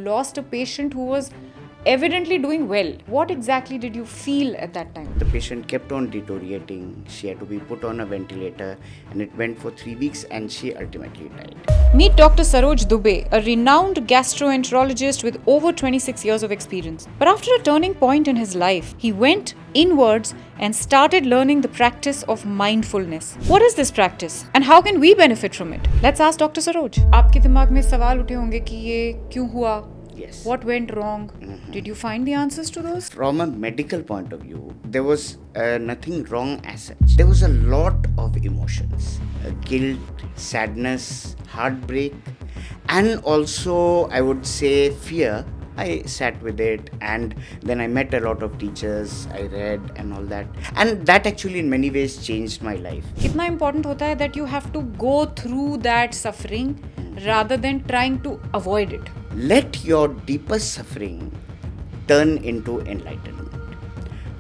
lost a patient who was evidently doing well. What exactly did you feel at that time? The patient kept on deteriorating. She had to be put on a ventilator, and it went for 3 weeks, and she ultimately died. Meet Dr. Saroj Dubey, a renowned gastroenterologist with over 26 years of experience. But after a turning point in his life, he went inwards and started learning the practice of mindfulness. What is this practice and how can we benefit from it? Let's ask Dr. Saroj. आपके दिमाग में सवाल उठे होंगे कि ये क्यों हुआ? Yes. What went wrong? Did you find the answers to those? From a medical point of view, there was nothing wrong as such. There was a lot of emotions, guilt, sadness, heartbreak, and also I would say fear. I sat with it, and then I met a lot of teachers, I read and all that, and that actually in many ways changed my life. कितना important होता है that you have to go through that suffering rather than trying to avoid it. Let your deepest suffering turn into enlightenment.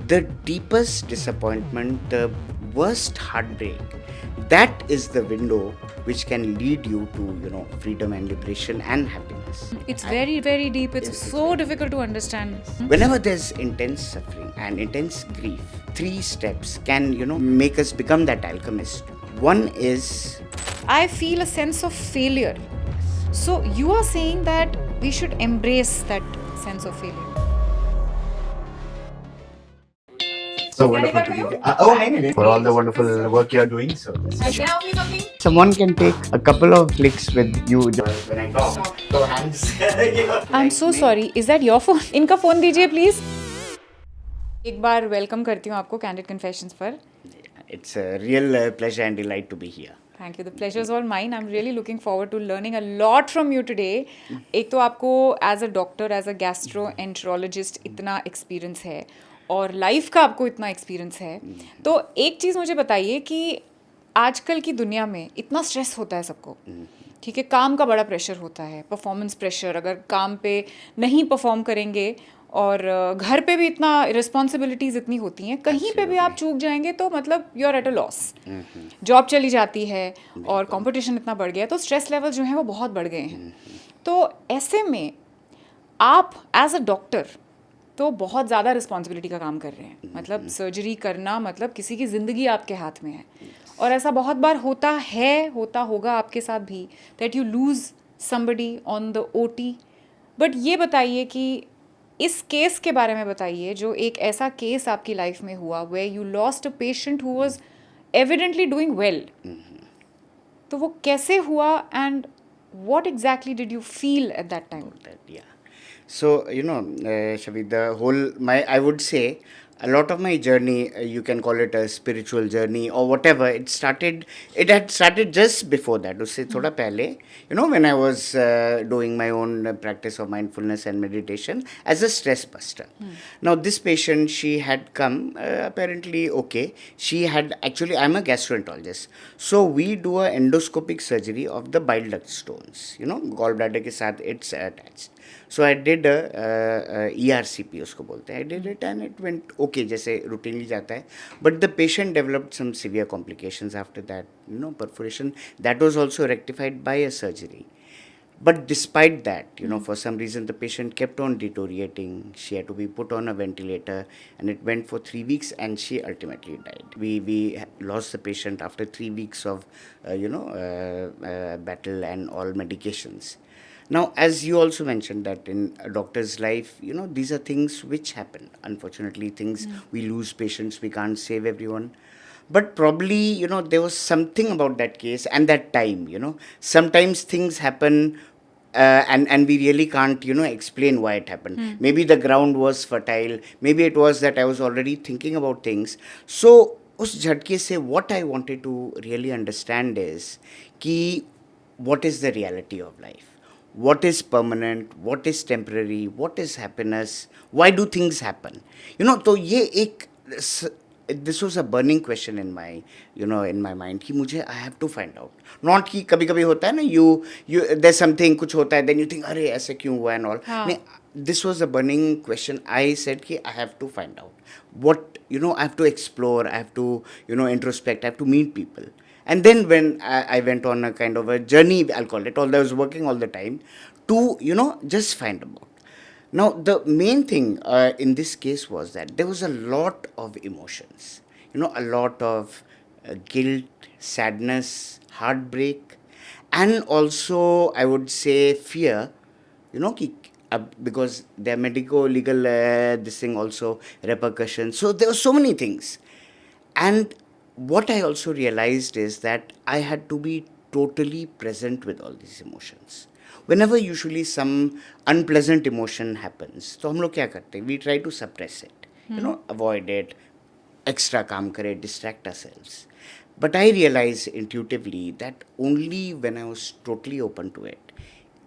The deepest disappointment, the worst heartbreak, that is the window which can lead you to, freedom and liberation and happiness. It's very, very deep. It's so difficult to understand. Whenever there's intense suffering and intense grief, 3 steps can, make us become that alchemist. One is, I feel a sense of failure. So you are saying that we should embrace that sense of failure. So wonderful to be here. For all the wonderful work you are doing. So someone can take a couple of clicks with you when I talk. So hands. I'm so sorry. Is that your phone? इनका phone दीजिए please. एक बार welcome करती हूँ आपको Candid Confessions पर. It's a real pleasure and delight to be here. Thank you. The pleasure is all mine. I'm really looking forward to learning a lot from you today. एक तो आपको as a doctor, as a gastroenterologist इतना experience है और life का आपको इतना experience है. तो एक चीज़ मुझे बताइए कि आजकल की दुनिया में इतना stress होता है सबको. ठीक है, काम का बड़ा प्रेशर होता है, परफॉर्मेंस प्रेशर, अगर काम पे नहीं परफॉर्म करेंगे और घर पे भी इतना रिस्पॉन्सिबिलिटीज़ इतनी होती हैं, कहीं पे भी आप चूक जाएंगे तो मतलब you are at a loss. Job चली जाती है और कंपटीशन इतना बढ़ गया है, तो स्ट्रेस लेवल जो हैं वो बहुत बढ़ गए हैं. तो ऐसे में आप एज अ डॉक्टर तो बहुत ज़्यादा रिस्पॉन्सिबिलिटी का काम कर रहे हैं. मतलब सर्जरी करना मतलब किसी की ज़िंदगी आपके हाथ में है. और ऐसा बहुत बार होता होगा आपके साथ भी that you lose somebody on the OT. But ये बताइए कि इस केस के बारे में बताइए जो एक ऐसा केस आपकी लाइफ में हुआ where you lost a patient who was evidently doing well. तो वो कैसे हुआ and what exactly did you feel at that time? Yeah. So, Chhavi, I would say a lot of my journey, you can call it a spiritual journey or whatever, it had started just before that. Usse thoda pehle, when I was doing my own practice of mindfulness and meditation as a stress buster. Now, this patient, she had come, apparently okay. Actually, I'm a gastroenterologist. So, we do a endoscopic surgery of the bile duct stones, gallbladder ke sath it's attached. So I did a ERCP उसको बोलते हैं. I did it and it went okay जैसे routinely जाता है. But the patient developed some severe complications after that, perforation. That was also rectified by a surgery. But despite that, for some reason the patient kept on deteriorating. She had to be put on a ventilator, and it went for 3 weeks, and she ultimately died. We lost the patient after 3 weeks of battle and all medications. Now, as you also mentioned that in a doctor's life, these are things which happen. Unfortunately, we lose patients, we can't save everyone. But probably, there was something about that case and that time, Sometimes things happen and we really can't, explain why it happened. Maybe the ground was fertile. Maybe it was that I was already thinking about things. So, us jhatke se what I wanted to really understand is ki what is the reality of life? What is permanent, what is temporary, what is happiness, why do things happen? तो ये this was a burning question in my mind कि मुझे I have to find out. Not कि कभी कभी होता है ना you there's something कुछ होता है then you think अरे ऐसे क्यों हुआ and all. This was a burning question. I said कि I have to find out what I have to explore, I have to introspect, I have to meet people. And then when I went on a kind of a journey, I'll call it, although I was working all the time, to, just find out. Now, the main thing in this case was that there was a lot of emotions, a lot of guilt, sadness, heartbreak, and also, I would say, fear, because there are medico legal, this thing also, repercussions. So, there were so many things. And what I also realized is that I had to be totally present with all these emotions. Whenever usually some unpleasant emotion happens, तो हम लोग क्या करते हैं? We try to suppress it, avoid it, extra काम करें, distract ourselves. But I realized intuitively that only when I was totally open to it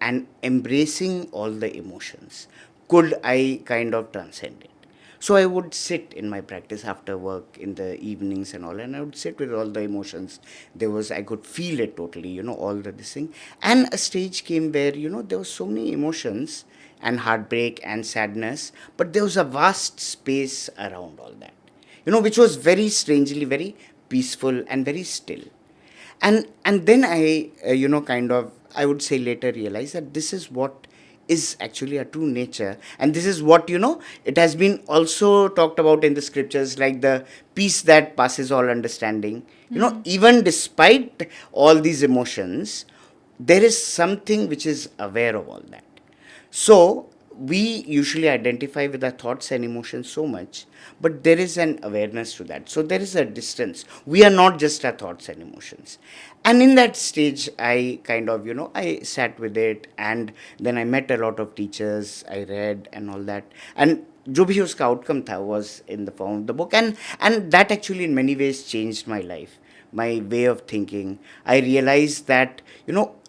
and embracing all the emotions could I kind of transcend it. So I would sit in my practice after work in the evenings and all, and I would sit with all the emotions. I could feel it totally, all the this thing. And a stage came where, there were so many emotions and heartbreak and sadness, but there was a vast space around all that, which was very strangely very peaceful and very still. And then I, kind of, I would say later realized that this is what is actually a true nature, and this is what, it has been also talked about in the scriptures, like the peace that passes all understanding. Even despite all these emotions, there is something which is aware of all that. So we usually identify with our thoughts and emotions so much, but there is an awareness to that. So there is a distance. We are not just our thoughts and emotions. And in that stage, I kind of, I sat with it, and then I met a lot of teachers, I read and all that. And जो भी उसका outcome था was in the form of the book. And that actually in many ways changed my life, my way of thinking. I realized that,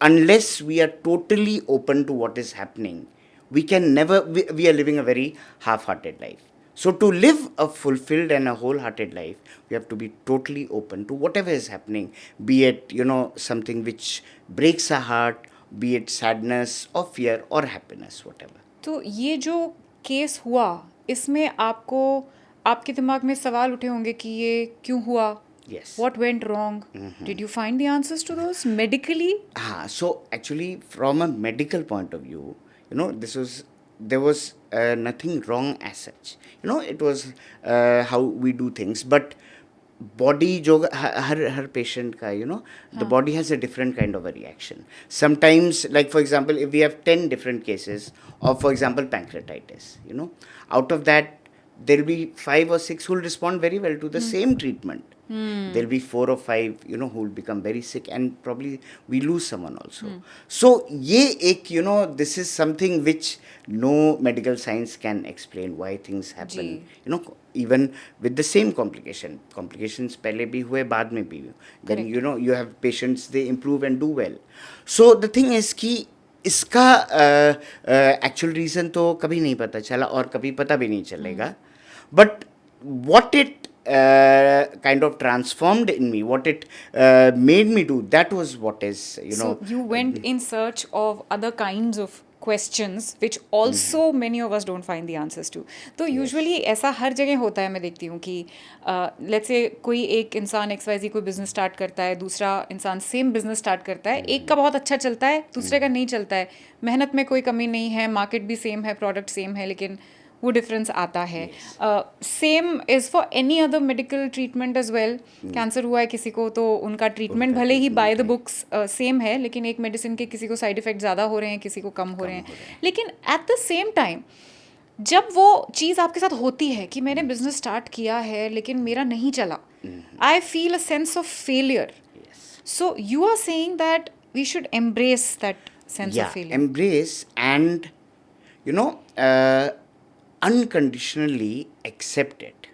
unless we are totally open to what is happening, we can never, we are living a very half-hearted life. So to live a fulfilled and a wholehearted life, we have to be totally open to whatever is happening, be it, something which breaks our heart, be it sadness or fear or happiness, whatever. तो ये जो case हुआ, इसमें आपको आपके दिमाग में सवाल उठे होंगे कि ये क्यों हुआ? Yes. What went wrong? Did you find the answers to those medically? So actually, from a medical point of view, there was nothing wrong as such. It was how we do things, but body जो हर patient का, the body has a different kind of a reaction. Sometimes, like for example, if we have 10 different cases of, for example, pancreatitis, out of that there will be 5 or 6 who will respond very well to the same treatment. There will be 4 or 5, who will become very sick, and probably we lose someone also. So, this is something which no medical science can explain why things happen. Even with the same complications पहले भी हुए, बाद में भी. Then, you have patients, they improve and do well. So, the thing is कि इसका actual reason तो कभी नहीं पता चला और कभी पता भी नहीं चलेगा. But what it kind of transformed in me, what it made me do, that was what is, So you went in search of other kinds of questions which also many of us don't find the answers to. तो usually ऐसा हर जगह होता है, मैं देखती हूँ कि let's say कोई एक इंसान XYZ कोई बिजनेस स्टार्ट करता है, दूसरा इंसान सेम बिजनेस स्टार्ट करता है, एक का बहुत अच्छा चलता है, दूसरे का नहीं चलता है, मेहनत में कोई कमी नहीं है, मार्केट भी सेम है, प्रोडक्ट सेम है, लेकिन वो डिफरेंस आता है. Same is for any other medical treatment as well. Cancer हुआ है किसी को तो उनका ट्रीटमेंट भले ही बाय द बुक्स सेम है, लेकिन एक मेडिसिन के किसी को साइड इफेक्ट ज़्यादा हो रहे हैं, किसी को कम हो रहे हैं. लेकिन एट द सेम टाइम जब वो चीज़ आपके साथ होती है कि मैंने बिजनेस स्टार्ट किया है लेकिन मेरा नहीं चला, I feel a sense of failure. So you are saying that we should embrace that sense of failure. Embrace and, unconditionally accept it.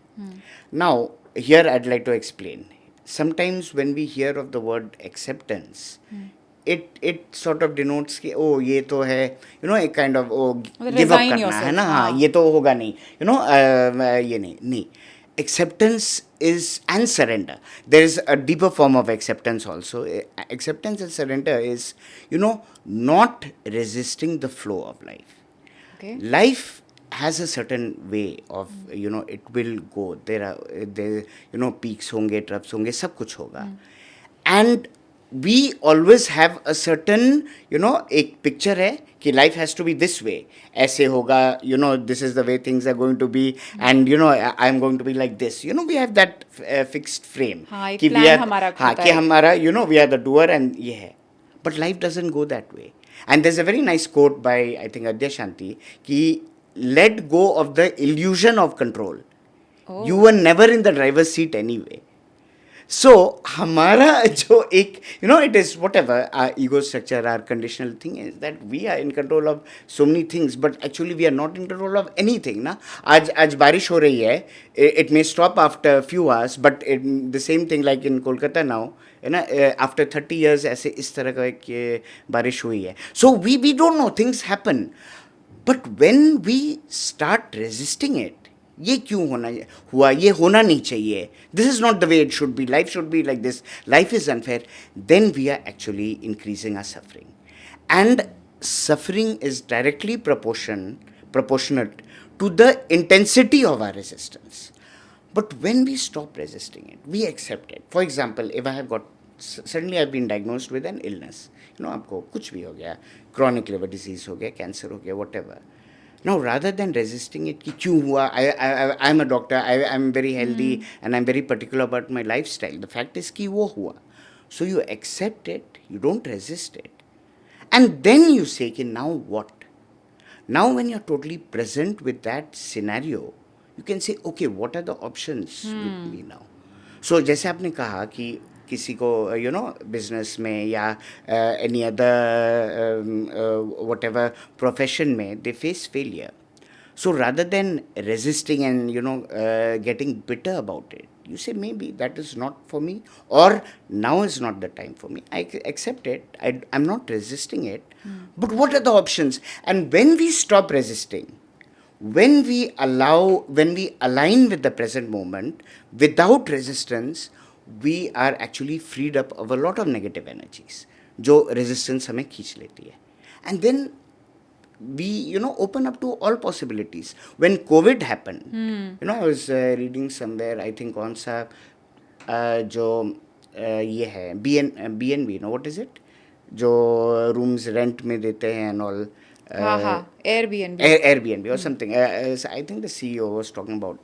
Now, here I'd like to explain. Sometimes when we hear of the word acceptance, it sort of denotes कि ये तो है, एक kind of give up करना है ना, हाँ ये तो होगा नहीं, ये नहीं. Acceptance is, and surrender. There is a deeper form of acceptance also. Acceptance and surrender is, not resisting the flow of life. Okay. Life has a certain way of, it will go. There peaks होंगे, troughs होंगे, सब कुछ होगा. And we always have a certain, एक picture है कि life has to be this way, ऐसे होगा, this is the way things are going to be, and I'm going to be like this, we have that fixed frame हाँ, एक कि we plan are, हमारा हाँ, होता कि है। हमारा, we are the doer and ये है, but life doesn't go that way. And there's a very nice quote by, I think, Adya Shanti, कि let go of the illusion of control. Oh. You were never in the driver's seat anyway. So, हमारा जो एक, it is whatever, our ego structure, our conditional thing is that we are in control of so many things, but actually we are not in control of anything, ना? आज बारिश हो रही है, it may stop after a few hours, but the same thing like in Kolkata now, after 30 years ऐसे इस तरह का एक बारिश हुई है. So, we don't know, things happen. But when we start resisting it, ये क्यों हुआ, ये होना नहीं चाहिए, this is not the way it should be, life should be like this, life is unfair, then we are actually increasing our suffering. And suffering is directly proportionate to the intensity of our resistance. But when we stop resisting it, we accept it. For example, if I have got, suddenly I've been diagnosed with an illness, आपको कुछ भी हो गया, chronic liver disease हो गया, cancer हो गया, whatever. Now, rather than resisting it, कि क्यों हुआ, I'm a doctor, I'm very healthy, and I'm very particular about my lifestyle. The fact is कि वो हुआ. So you accept it, you don't resist it. And then you say कि now what? Now when you're totally present with that scenario, you can say, okay, what are the options with me now? So जैसे आपने कहा कि किसी को business में या any other whatever profession में they face failure. So rather than resisting and getting bitter about it, you say maybe that is not for me, or now is not the time for me. I accept it. I'm not resisting it. But what are the options? And when we stop resisting, when we align with the present moment without resistance, we are actually freed up of a lot of negative energies जो resistance हमें खींच लेती है. And then we open up to all possibilities. When COVID happened, I was reading somewhere, I think कौन सा जो ये है BNB, what is it, जो rooms rent में देते हैं and all, Airbnb. Airbnb or something. I think the CEO was talking about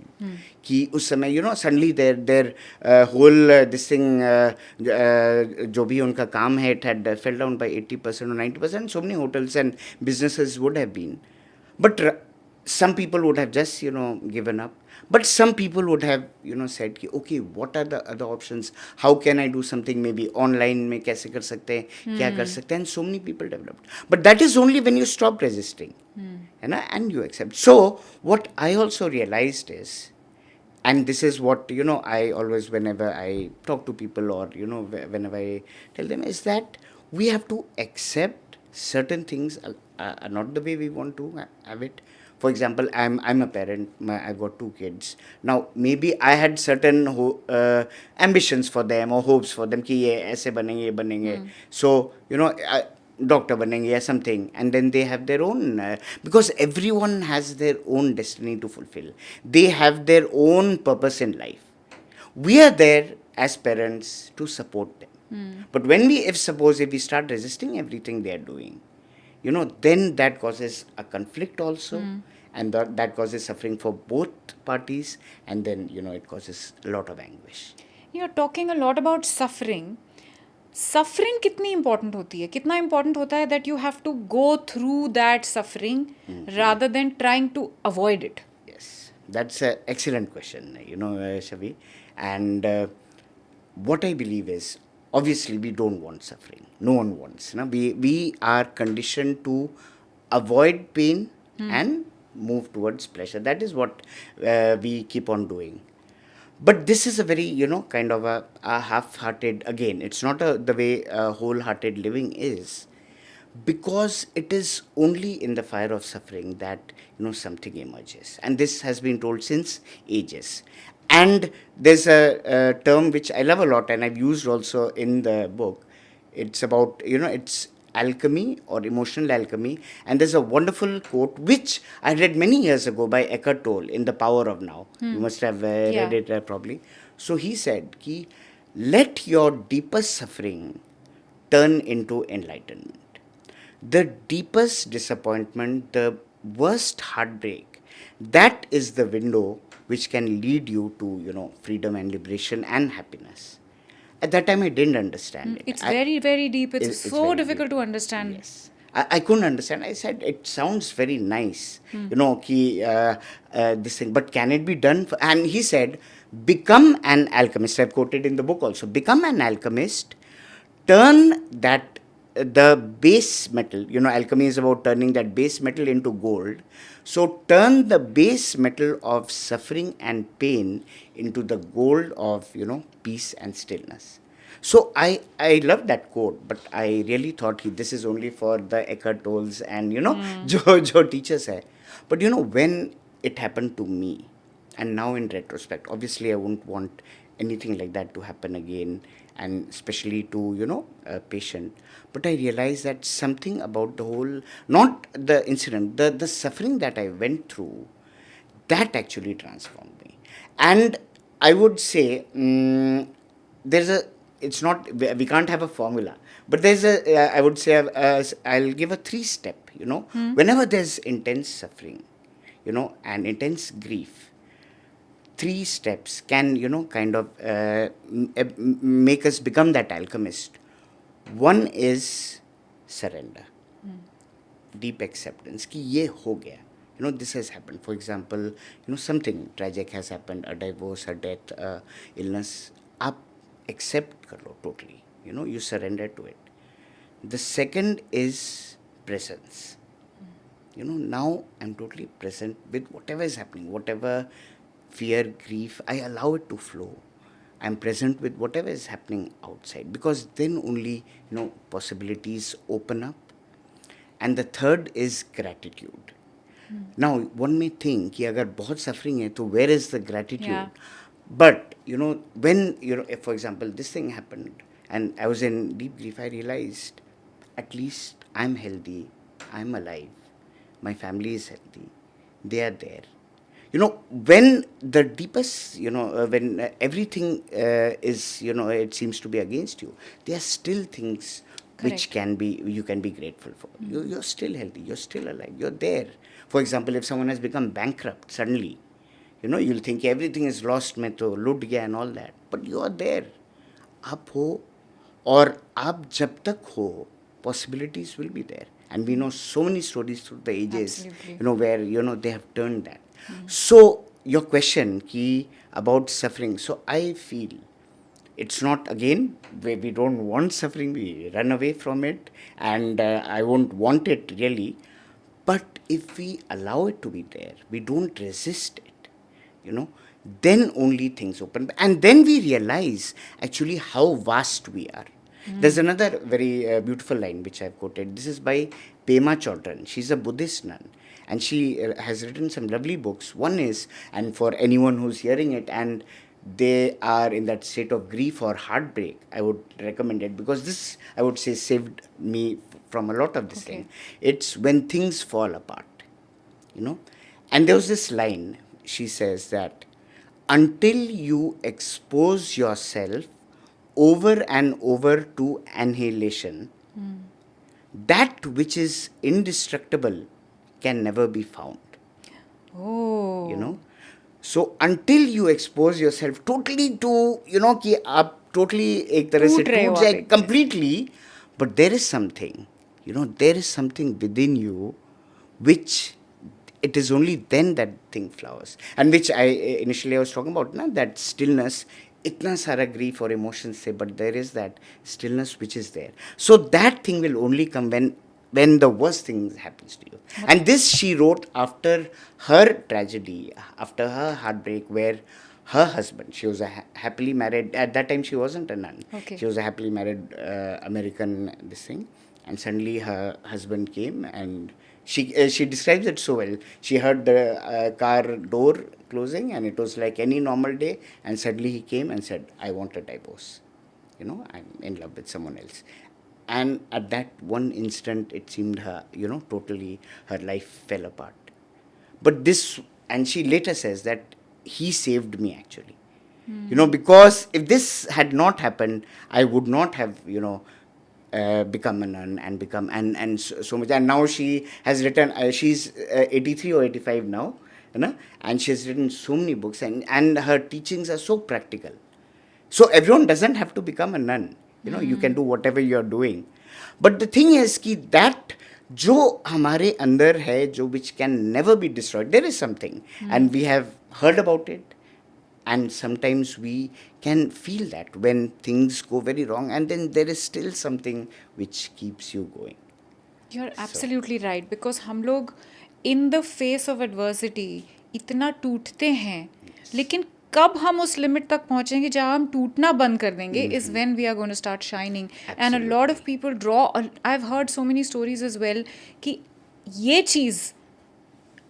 कि उस समय suddenly their whole this thing जो भी उनका काम है, it had fell down by 80% or 90%. So many hotels and businesses would have been, but some people would have just given up. But some people would have said कि okay, what are the other options? How can I do something? Maybe online में कैसे कर सकते हैं, क्या कर सकते हैं? And so many people developed. But that is only when you stop resisting, and you accept. So what I also realized is, and this is what I always, whenever I talk to people or whenever I tell them, is that we have to accept certain things are not the way we want to have it. For example, I'm a parent. I've got 2 kids. Now maybe I had certain ambitions for them or hopes for them कि ये ऐसे बनेंगे, ये बनेंगे. So doctor banenge or something, and then they have their own, because everyone has their own destiny to fulfill. They have their own purpose in life. We are there as parents to support them. But when if we start resisting everything they are doing, then that causes a conflict also, and that causes suffering for both parties, and then it causes a lot of anguish. You're talking a lot about suffering. Suffering कितनी important होती है, कितना important होता है that you have to go through that suffering rather than trying to avoid it? Yes, that's an excellent question, Chhavi. And what I believe is, obviously we don't want suffering. No one wants. We are conditioned to avoid pain and move towards pleasure. That is what we keep on doing. But this is a very, kind of a half-hearted, again, it's not the way wholehearted living is, because it is only in the fire of suffering that, something emerges. And this has been told since ages. And there's a term which I love a lot, and I've used also in the book. It's about, it's alchemy or emotional alchemy. And there's a wonderful quote which I read many years ago by Eckhart Tolle in The Power of Now. You must have read it probably. So he said, let your deepest suffering turn into enlightenment. The deepest disappointment, the worst heartbreak, that is the window which can lead you to, freedom and liberation and happiness. At that time, I didn't understand it. It's very, very deep. It's It's so very difficult deep. to understand. Yes. I couldn't understand. I said, it sounds very nice, this thing, but can it be done? And he said, become an alchemist. I've quoted in the book also. Become an alchemist, turn that the base metal, alchemy is about turning that base metal into gold. So turn the base metal of suffering and pain into the gold of, peace and stillness. So I love that quote, but I really thought this is only for the Eckhart Tolles and, jo teachers hai. But, when it happened to me, and now in retrospect, obviously I wouldn't want anything like that to happen again, and especially to, a patient. But I realized that something about the whole, not the incident, the suffering that I went through, that actually transformed me. And I would say, there's a, it's not, we can't have a formula, but there's a, I would say, I'll give a 3-step, whenever there's intense suffering, and intense grief, 3 steps can, kind of make us become that alchemist. One is surrender, deep acceptance कि ये हो गया, this has happened. For example, something tragic has happened, a divorce, a death, a illness. आप accept कर लो totally, you surrender to it. The second is presence. Now I'm totally present with whatever is happening, whatever fear, grief, I allow it to flow. I'm present with whatever is happening outside, because then only, possibilities open up. And the third is gratitude. Now, one may think कि अगर बहुत suffering है, तो where is the gratitude? Yeah. But, when, if, for example, this thing happened and I was in deep grief, I realized at least I'm healthy, I'm alive, my family is healthy, they are there. When the deepest, when everything is, it seems to be against you, there are still things which Correct. you can be grateful for. You're still healthy, you're still alive, you're there. For example, if someone has become bankrupt suddenly, you'll think everything is lost, मैं तो लूट गया and all that. But you are there. आप हो, और आप जब तक हो, possibilities will be there. And we know so many stories through the ages, Absolutely. where, they have turned that. So, your question ki, about suffering, so I feel it's not, again, we don't want suffering, we run away from it, and I won't want it really. But if we allow it to be there, we don't resist it, then only things open. And then we realize actually how vast we are. There's another very beautiful line which I've quoted. This is by Pema Chodron. She's a Buddhist nun, and she has written some lovely books. One is, and for anyone who's hearing it and they are in that state of grief or heartbreak, I would recommend it, because this, I would say, saved me from a lot of this thing. It's When Things Fall Apart, And there was this line, she says that until you expose yourself over and over to annihilation, that which is indestructible can never be found. Oh. So until you expose yourself totally to, कि आप totally एक तरह से टूट रहे हो टूट आप जाए एक तरह से. completely, but there is something, there is something within you which it is only then that thing flowers. And which initially I was talking about, that stillness, itna sara grief or emotions say, but there is that stillness which is there. So that thing will only come when the worst thing happens to you. And this she wrote after her tragedy, after her heartbreak, where her husband, she was a happily married, at that time she wasn't a nun. Okay. She was a happily married American, this thing. And suddenly her husband came, and she describes it so well. She heard the car door closing, and it was like any normal day, and suddenly he came and said, I want a divorce. I'm in love with someone else. And at that one instant, it seemed her, totally her life fell apart. But this, and she later says that he saved me actually. Because if this had not happened, I would not have, become a nun and become and so much. And now she has written. She's 83 or 85 now, you know, and she has written so many books, and her teachings are so practical. So everyone doesn't have to become a nun. You know, you can do whatever you are doing. But the thing is कि that जो हमारे अंदर है, जो which can never be destroyed, there is something, and we have heard about it, and sometimes we can feel that when things go very wrong, and then there is still something which keeps you going. You're absolutely right, because हम लोग in the face of adversity इतना टूटते हैं, लेकिन कब हम उस limit तक पहुंचेंगे जहाँ हम टूटना बंद कर देंगे is when we are going to start shining. And a lot of people draw, I've heard so many stories as well कि ये चीज़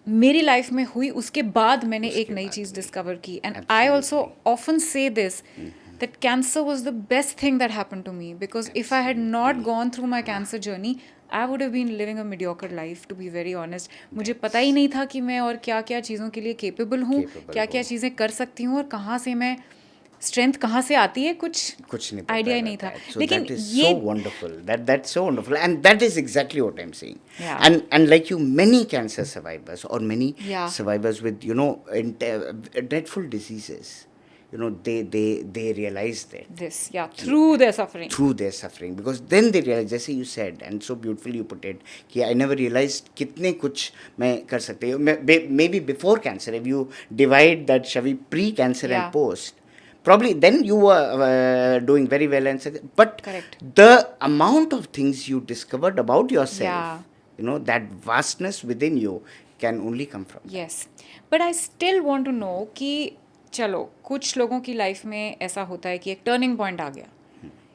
मेरी लाइफ में हुई, उसके बाद मैंने एक नई चीज़ डिस्कवर की. एंड आई ऑल्सो ऑफन से this that cancer was the best thing that happened to me, because if I had not gone through my cancer journey, I would have been living a mediocre life, to be very honest. मुझे पता ही नहीं था कि मैं और क्या क्या चीज़ों के लिए केपेबल हूँ, क्या क्या चीज़ें कर सकती हूँ, और कहाँ से मैं स्ट्रेंथ कहाँ से आती है, कुछ नहीं आइडिया ही नहीं था. So लेकिन that is ये so wonderful. That's so wonderful, and that is exactly what I'm saying. Yeah. And like you, many cancer survivors or many Yeah. survivors with dreadful diseases, you know, they realize that this, yeah, through their suffering. through their suffering, because then they realize, जैसे you said and so beautifully you put it, कि I never realized कितने कुछ मैं कर सकते हूँ. Maybe before cancer, if you divide that Chhavi pre-cancer Yeah. and post, probably then you were doing very well and but Correct. the amount of things you discovered about yourself, Yeah. you know, that vastness within you can only come from Yes, but I still want to know कि चलो कुछ लोगों की life में ऐसा होता है कि एक टर्निंग पॉइंट आ गया,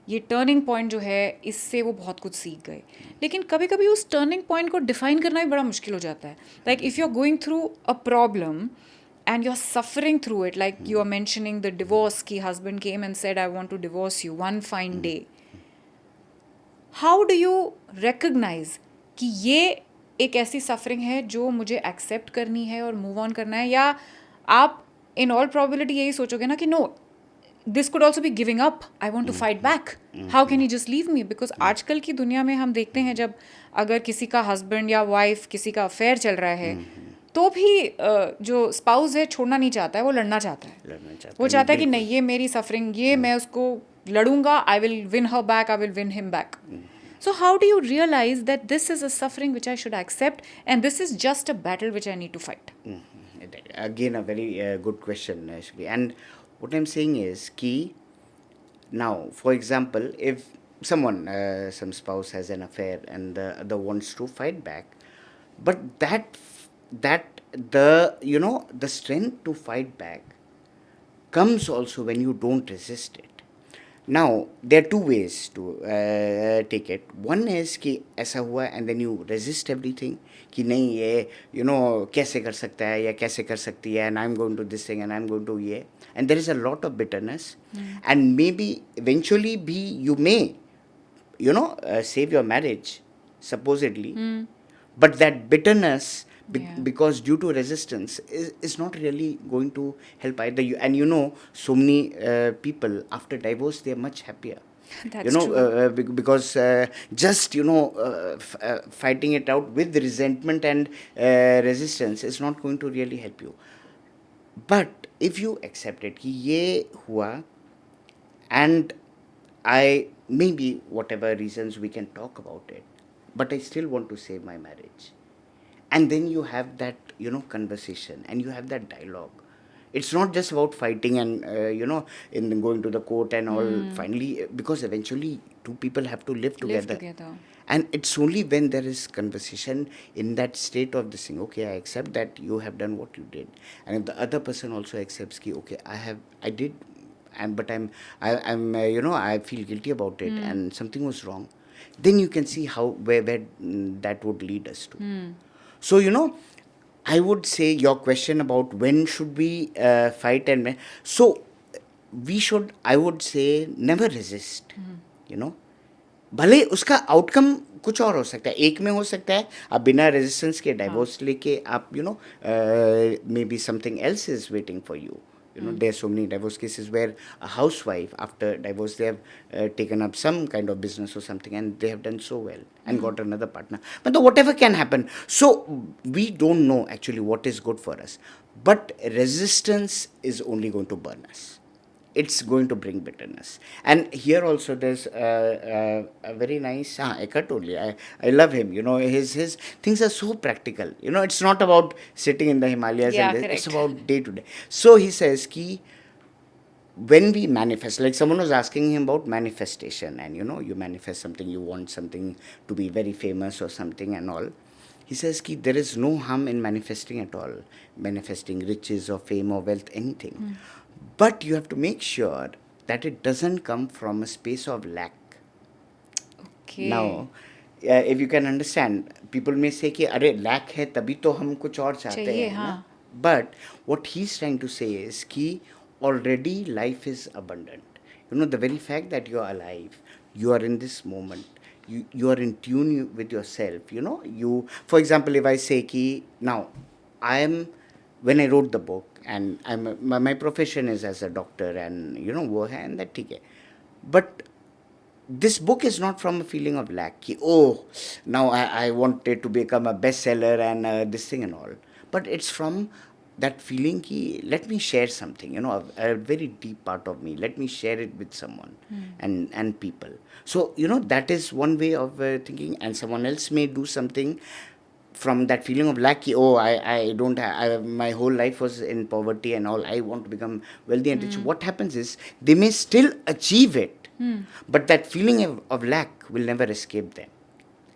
ये टर्निंग पॉइंट जो है इससे वो बहुत कुछ सीख गए, लेकिन कभी कभी उस टर्निंग पॉइंट को डिफाइन करना भी बड़ा मुश्किल हो जाता है. Like if you are going through a problem and you're suffering through it, like you are mentioning the divorce, ki husband came and said I want to divorce you one fine day. How do you recognize कि ये एक ऐसी suffering है जो मुझे accept करनी है और मूव ऑन करना है, या आप इन ऑल प्रोबेबिलिटी यही सोचोगे ना कि no, this could also be giving up, I want to fight back, how can you just leave me? Because आजकल की दुनिया में हम देखते हैं जब अगर किसी का हस्बैंड या वाइफ किसी का अफेयर चल रहा है तो भी जो स्पाउस है छोड़ना नहीं चाहता है, वो लड़ना चाहता है. वो चाहता है कि नहीं, ये मेरी सफरिंग, ये मैं उसको लड़ूंगा, I will win her back, I will win him back. So how do you realize that this is a suffering which I should accept and this is just a battle which I need to fight? Again, a very good question, Shri. And what I'm saying is कि now, for example, if someone, some spouse has an affair and the other wants to fight back, but that the strength to fight back comes also when you don't resist it. Now, there are two ways to take it. One is कि ऐसा हुआ and then you resist everything, कि नहीं ये कैसे कर सकता है या कैसे कर सकती है, and I'm going to this thing and I'm going to ये, and there is a lot of bitterness, and maybe eventually you may save your marriage supposedly, but that bitterness because due to resistance is not really going to help either you. And so many people after divorce, they are much happier. That's true. Because just fighting it out with resentment and resistance is not going to really help you. But if you accept it कि ये हुआ, and I maybe whatever reasons we can talk about it, but I still want to save my marriage. And then you have that, conversation, and you have that dialogue. It's not just about fighting and, in going to the court and all, finally, because eventually two people have to live together. And it's only when there is conversation in that state of this thing, okay, I accept that you have done what you did. And if the other person also accepts, ki, okay, I did, but I feel guilty about it, and something was wrong, then you can see where that would lead us to. So, I would say your question about when should we fight and when. So, we should, I would say, never resist, भले उसका outcome कुछ और हो सकता है. एक में हो सकता है आप बिना रेजिस्टेंस के डाइवोर्स लेके आप may be something else is waiting for you, You know, there are so many divorce cases where a housewife, after divorce, they have taken up some kind of business or something, and they have done so well and got another partner. But whatever can happen. So we don't know actually what is good for us. But resistance is only going to burn us. It's going to bring bitterness. And here also there's a very nice Eckhart Tolle. I love him. You know, his things are so practical. You know, it's not about sitting in the Himalayas Yeah, and it's correct. about day to day. So he says ki when we manifest, like someone was asking him about manifestation, and you know, you manifest something, you want something to be very famous or something and all. He says ki there is no harm in manifesting at all, manifesting riches or fame or wealth, anything. But you have to make sure that it doesn't come from a space of lack. Okay. Now, if you can understand, people may say कि अरे lack है तभी तो हम कुछ और चाहते चाहिए, हैं ना. हाँ. But what he's trying to say is कि already life is abundant. You know, the very fact that you are alive, you are in this moment, you are in tune with yourself. You know, you, for example, if I say कि now I am, when I wrote the book, and my profession is as a doctor, and you know वो है, and that ठीक है. But this book is not from a feeling of lack. Ki, oh, now I wanted to become a bestseller and this thing and all. But it's from that feeling ki, let me share something, you know, a very deep part of me. Let me share it with someone and people. So, you know, that is one way of thinking, and someone else may do something from that feeling of lack. Ki, oh, I don't have, my whole life was in poverty and all. I want to become wealthy and rich. What happens is they may still achieve it, but that feeling of lack will never escape them.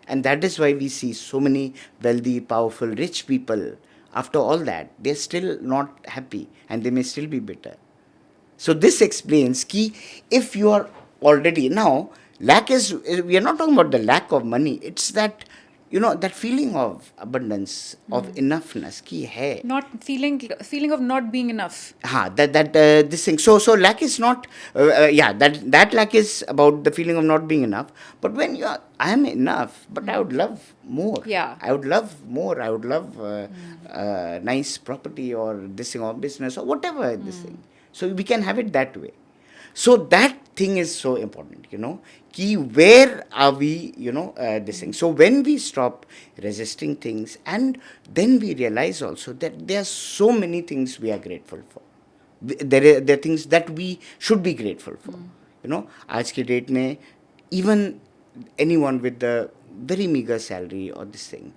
And that is why we see so many wealthy, powerful, rich people. After all that, they're still not happy and they may still be bitter. So this explains ki if you are already, now lack is, we are not talking about the lack of money. It's that, you know, that feeling of abundance, of enoughness ki hai. Not feeling of not being enough. This thing. So lack is not. That lack is about the feeling of not being enough. But when you are, I am enough, but I would love more. Yeah. I would love more. I would love nice property or this thing or business or whatever this thing. So we can have it that way. So that thing is so important, you know. Ki where are we, you know, this thing. So when we stop resisting things, and then we realize also that there are so many things we are grateful for. There are things that we should be grateful for. You know, आज के date में even anyone with the very meager salary or this thing,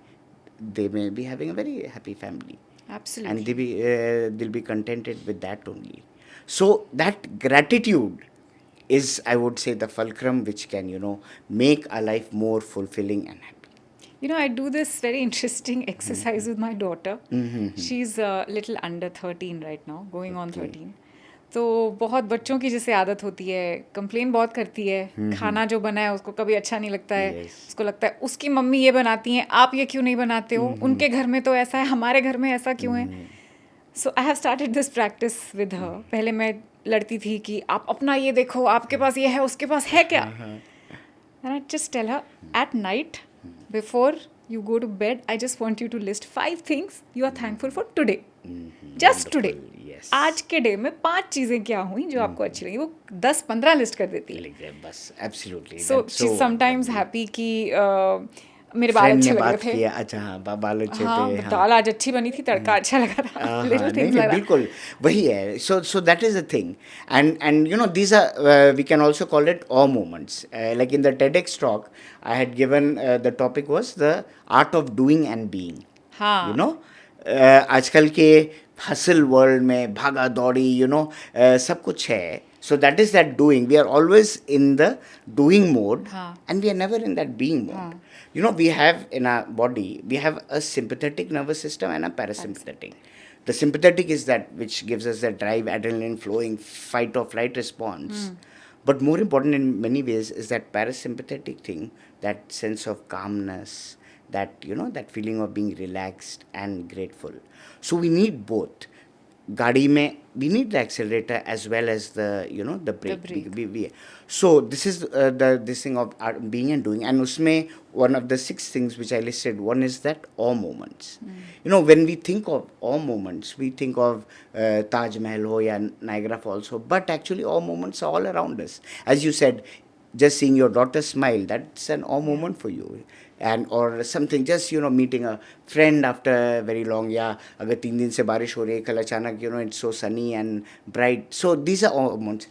they may be having a very happy family. Absolutely. And they'll be contented with that only. So that gratitude is, I would say, the fulcrum which can, you know, make our life more fulfilling and happy. You know, I do this very interesting exercise with my daughter. She's a little under 13 right now, going on 13. तो बहुत बच्चों की जैसे आदत होती है, complain बहुत करती है, खाना जो बना है उसको कभी अच्छा नहीं लगता है, उसको लगता है उसकी मम्मी ये बनाती हैं, आप ये क्यों नहीं बनाते हो, उनके घर में तो ऐसा है, हमारे घर में ऐसा क्यों है. So I have started this practice with her. पहले मैं लड़ती थी कि आप अपना ये देखो, आपके पास ये है, उसके पास है क्या. And I just tell her, at night, before you go to bed, I just want you to list 5 things you are thankful for today. Just today. Yes. आज के डे में 5 चीज़ें क्या हुई जो आपको अच्छी लगी. वो 10-15 लिस्ट कर देती है. बस, absolutely. So she's sometimes happy कि मेरे बाल अच्छे लग रहे थे. अच्छा, हाँ, बाल अच्छे हाँ, थे. दाल आज अच्छी बनी थी, तड़का अच्छा लगा था. Little things like that. बिल्कुल वही है. So that is the thing, and you know, these are we can also call it awe moments. Like in the TEDx talk I had given, the topic was the art of doing and being. हाँ. You know, आजकल के hustle world में भागा दौड़ी, you know, सब कुछ है. So that is that doing. We are always in the doing mode, and we are never in that being mode. You know, we have in our body, we have a sympathetic nervous system and a parasympathetic. The sympathetic is that which gives us the drive, adrenaline flowing, fight or flight response. But more important in many ways is that parasympathetic thing, that sense of calmness, that, you know, that feeling of being relaxed and grateful. So we need both. गाड़ी में we need the accelerator as well as the the brake. brake. So this is this thing of being and doing, and usme one of the 6 things which I listed, one is that awe moments. When we think of awe moments, we think of Taj Mahal ho ya Niagara Falls ho, but actually awe moments are all around us. As you said, just seeing your daughter smile, that's an awe moment for you. And or something, just meeting a friend after very long, yeah, agar 3 दिन से बारिश हो रही है, कल अचानक it's so sunny and bright. So these are all moments.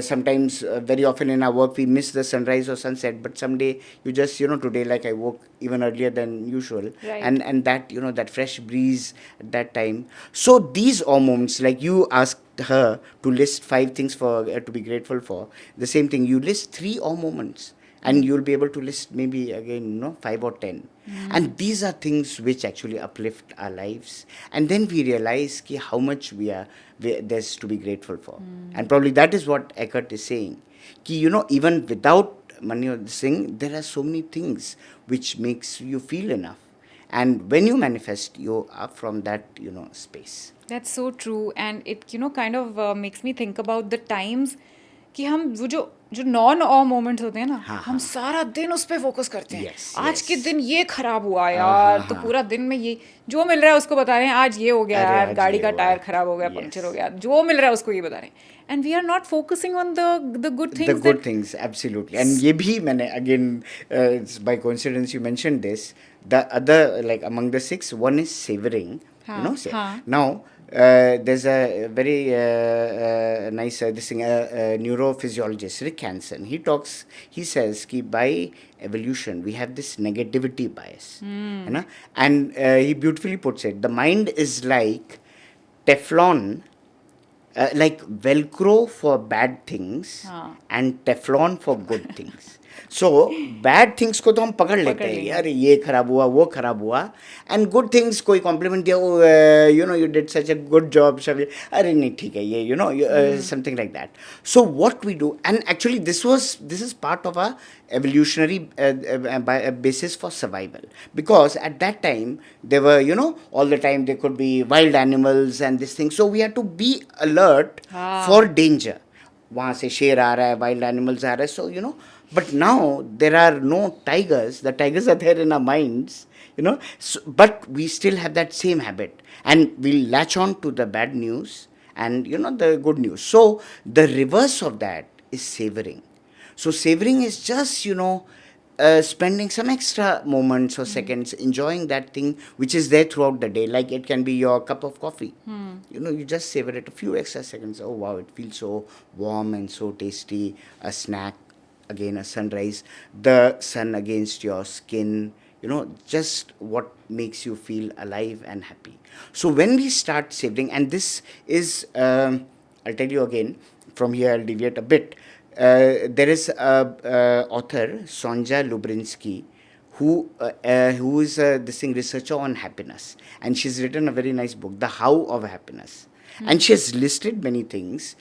Sometimes very often in our work we miss the sunrise or sunset, but someday you just today, like I woke even earlier than usual, Right. and that that fresh breeze at that time. So these are moments, like you asked her to list 5 things for to be grateful for. The same thing, you list 3 awe moments, and you'll be able to list maybe again 5 or 10. And these are things which actually uplift our lives, and then we realize how much there's to be grateful for. And probably that is what Eckhart is saying, even without money or this thing, there are so many things which makes you feel enough, and when you manifest, you are from that space. That's so true, and it kind of makes me think about the times कि हम वो जो non ऑ moments होते हैं ना, हम सारा दिन उस पर फोकस करते हैं. आज के दिन ये खराब हुआ यार, तो पूरा दिन में ये जो मिल रहा है उसको बता रहे हैं, आज ये हो गया यार, गाड़ी का टायर खराब हो गया, पंक्चर हो गया, जो मिल रहा है उसको ये बता रहे हैं. And we are not focusing on the good things. The good things, absolutely. And ये भी मैंने again, by coincidence you mentioned this. The other, like among the 6, one is savoring. Now. There's a very nice this thing, neurophysiologist Rick Hansen. He says that by evolution we have this negativity bias, and he beautifully puts it. The mind is like Teflon, like Velcro for bad things and Teflon for good things. So bad things को तो हम पकड़ लेते हैं, यार ये खराब हुआ, वो खराब हुआ, and good things कोई compliment दिया, you did such a good job, Chhavi, अरे नहीं ठीक है ये, something like that. So what we do, and actually this is part of a evolutionary basis for survival, because at that time there were all the time there could be wild animals and this thing, so we had to be alert for danger. वहाँ से शेर आ रहा है, wild animals आ रहा है, so but now there are no tigers. The tigers are there in our minds, so, but we still have that same habit, and we'll latch on to the bad news and the good news. So the reverse of that is savoring. So savoring is just spending some extra moments or seconds enjoying that thing which is there throughout the day. Like it can be your cup of coffee. You just savor it a few extra seconds. Oh wow, it feels so warm and so tasty. A snack, again a sunrise, the sun against your skin, just what makes you feel alive and happy. So when we start savoring, and this is, I'll tell you again, from here I'll deviate a bit. There is a author, Sonja Lubrinsky, who is this thing researcher on happiness, and she's written a very nice book, The How of Happiness, and she has listed many things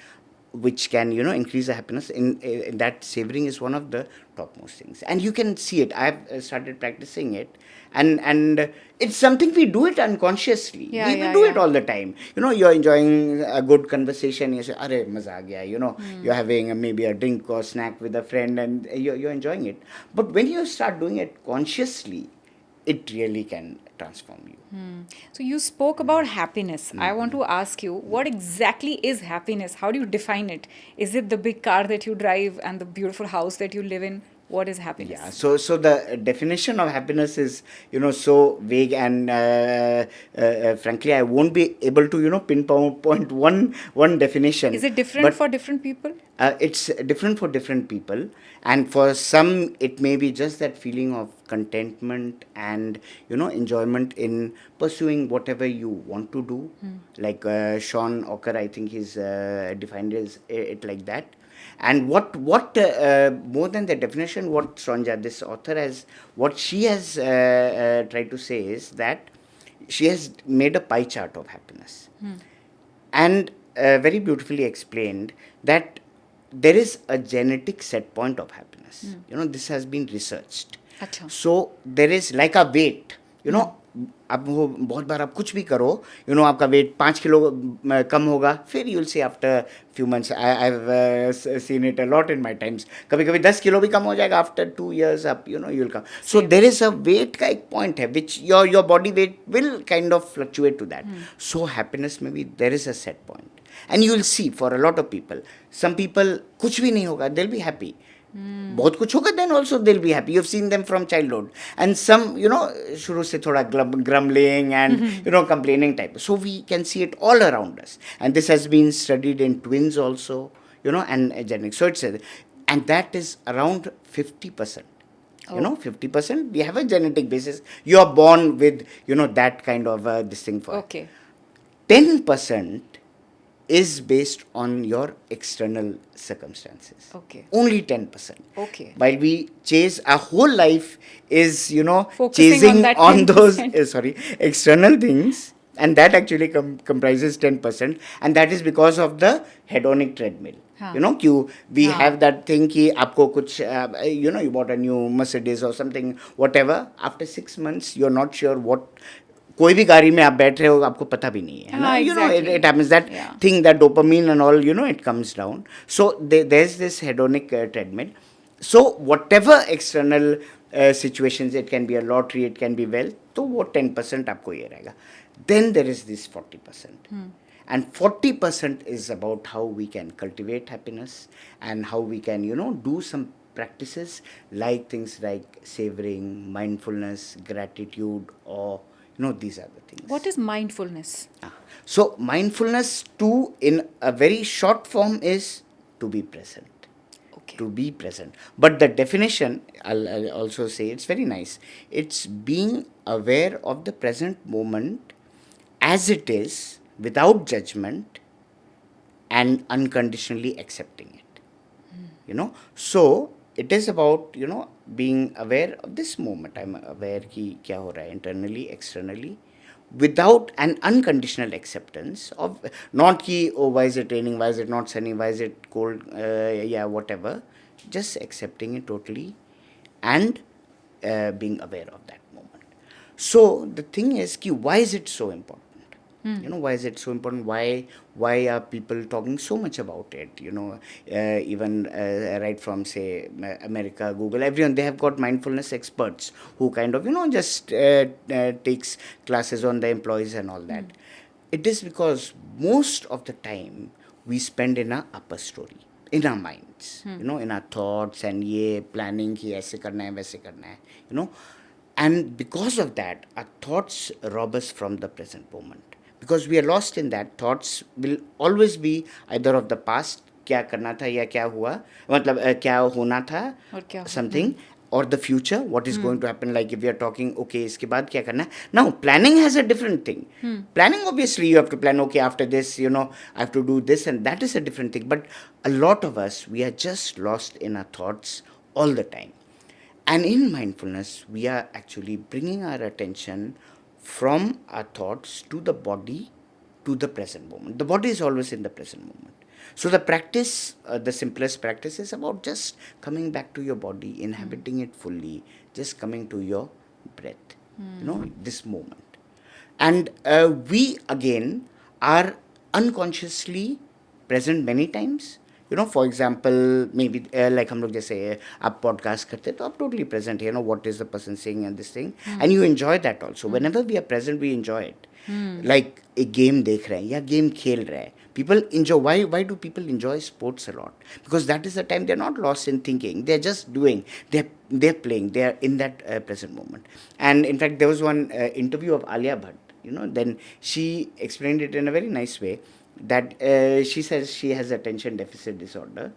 which can increase the happiness. In that, savoring is one of the topmost things, and you can see it. I've started practicing it, and it's something we do it unconsciously. We do it all the time. You're enjoying a good conversation, you say, "Arey, maza aa gaya," you're having maybe a drink or snack with a friend, and you're enjoying it. But when you start doing it consciously, it really can transform you. So you spoke about happiness. I want to ask you, what exactly is happiness? How do you define it? Is it the big car that you drive and the beautiful house that you live in? What is happiness? Yeah, so the definition of happiness is so vague, and frankly I won't be able to pinpoint one definition. Is it different for different people? It's different for different people, and for some it may be just that feeling of contentment and enjoyment in pursuing whatever you want to do. Like Sean Ocker, I think he's defined it like that. And what more than the definition, what Sonja, this author, what she has tried to say is that she has made a pie chart of happiness, and very beautifully explained that there is a genetic set point of happiness. This has been researched. Achha. So there is like a weight, अब वो बहुत बार आप कुछ भी करो, आपका wait 5 kilo कम होगा, फिर you will see after few months, I have seen it a lot in my times, कभी कभी 10 किलो भी कम हो जाएगा आफ्टर 2 years, आप you will come. So there is a weight का एक पॉइंट है which your body weight will kind of fluctuate to that. So happiness में भी there is a set point. And you will see for a lot of people, some people कुछ भी नहीं होगा, they will be happy. बहुत कुछ होगा, then also will be happy. You have seen them from childhood. And some शुरू से थोड़ा grumbling and complaining type. So we can see it all around us, and this has been studied in twins also, and genetic. So it's and that is around 50%. 50% we have a genetic basis. You are born with that kind of this thing for. Okay. 10% is based on your external circumstances. Okay. Only 10%. Okay. While we chase, our whole life is Focusing chasing on that on those 10%. external things, and that actually comprises 10%, and that is because of the hedonic treadmill. We have that thing ki aapko kuch you bought a new Mercedes or something, whatever. After 6 months you're not sure what, कोई भी गाड़ी में आप बैठ रहे हो आपको पता भी नहीं है ना. It happens that thing, that dopamine and all, it comes down. So there's this hedonic treadmill. So whatever external situations, it can be a lottery, it can be wealth, तो वो 10% आपको ये रहेगा. Then there is this 40%. And 40% is about how we can cultivate happiness, and how we can do some practices like things like savoring, mindfulness, gratitude, or these are the things. What is mindfulness? So mindfulness too, in a very short form, is to be present. Okay. To be present. But the definition, I'll also say, it's very nice. It's being aware of the present moment as it is, without judgment, and unconditionally accepting it. So it is about being aware of this moment. I'm aware ki kya ho raha hai internally, externally, without an unconditional acceptance of, not ki oh, why is it raining, why is it not sunny, why is it cold, whatever. Just accepting it totally, and being aware of that moment. So the thing is ki why is it so important? Why is it so important? Why are people talking so much about it? Even right from, say, America, Google, everyone, they have got mindfulness experts who kind of just takes classes on the employees and all that. It is because most of the time we spend in our upper story, in our minds, in our thoughts, and planning ki aise karna hai, waise karna hai, and because of that our thoughts rob us from the present moment. Because we are lost in that, thoughts will always be either of the past, क्या करना था या क्या हुआ, मतलब क्या होना था, something, or the future, what is going to happen. Like if we are talking, okay, इसके बाद क्या करना है. Now planning has a different thing. Planning, obviously you have to plan, okay, after this I have to do this, and that is a different thing. But a lot of us, we are just lost in our thoughts all the time. And in mindfulness, we are actually bringing our attention from our thoughts to the body, to the present moment. The body is always in the present moment. So the practice, the simplest practice, is about just coming back to your body, inhabiting it fully, just coming to your breath, this moment. And we again are unconsciously present many times. For example, maybe like हम लोग जैसे आप podcast करते हैं तो आप totally present, what is the person saying and this thing, and you enjoy that also. Whenever we are present, we enjoy it. Like एक game देख रहे हैं या game खेल रहे हैं, people enjoy. Why do people enjoy sports a lot? Because that is the time they're not lost in thinking, they're just doing, they're playing, they're in that present moment. And in fact, there was one interview of Alia Bhatt, then she explained it in a very nice way, that she says she has attention deficit disorder,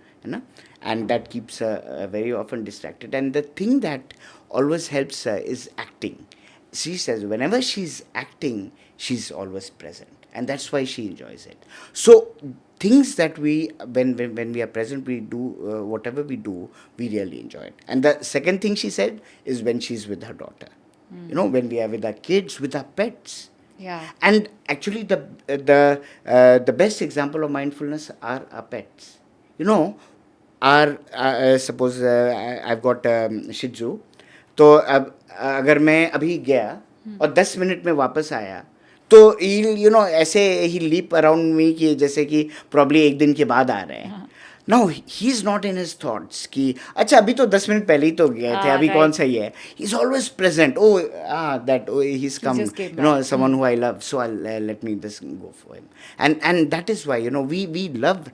and that keeps her very often distracted. And the thing that always helps her is acting. She says whenever she's acting, she's always present, and that's why she enjoys it. So things that we, when we are present, we do whatever we do, we really enjoy it. And the second thing she said is when she's with her daughter, when we are with our kids, with our pets. Yeah. And actually the best example of mindfulness are our pets. Suppose I've got Shih Tzu, तो अब अगर मैं अभी गया और 10 minute में वापस आया, तो यू नो ऐसे ही लीप अराउंड मी कि जैसे कि प्रॉब्ली एक दिन के बाद आ रहे हैं. Now he is not in his thoughts कि अच्छा अभी तो 10 मिनट पहले ही तो गए थे, अभी कौन सा ही है. He is always present. Oh that he is come, just came you know, back. someone who I love, so I'll let me just go for him. And that is why, you know, we love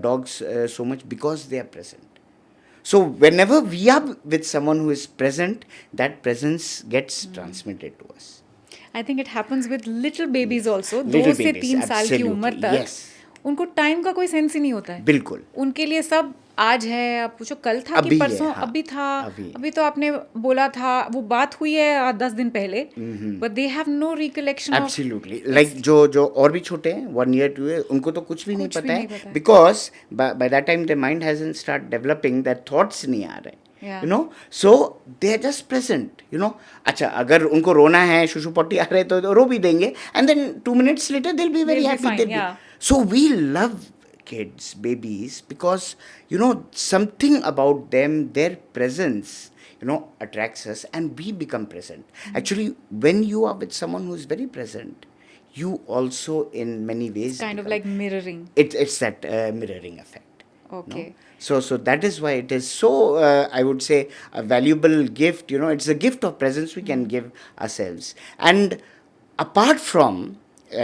dogs so much because they are present. So whenever we are with someone who is present, that presence gets transmitted to us. I think it happens with little babies also. Little 2 से babies, 3 साल की उम्र absolutely, तक yes. उनको time का कोई sense ही नहीं होता है. बिल्कुल. उनके लिए सब आज है, आप पूछो कल था कि अभी है, परसों, हाँ, अभी था, अभी. अभी तो आपने बोला था, वो बात हुई है 10 दिन पहले, but they have no recollection of. Absolutely. Like जो और भी छोटे हैं, 1 year 2 year, उनको तो कुछ भी नहीं कुछ भी पता नहीं पता है, है. because by that time their mind hasn't start developing, their thoughts नहीं आ रहे. Yeah. You know, so they are just present. You know, अच्छा अगर उनको रोना है, शुशु पट्टी आ रहे हैं, तो रो भी देंगे, and then 2 minutes later they'll be very They'll be happy. fine, yeah. So we love kids, babies, because you know something about them, their presence, you know, attracts us, and we become present. Actually, when you are with someone who is very present, you also in many ways Kind of become- like mirroring. it's that mirroring effect. Okay. No? So that is why it is so, I would say, a valuable gift. You know, it's a gift of presence we can give ourselves. And apart from,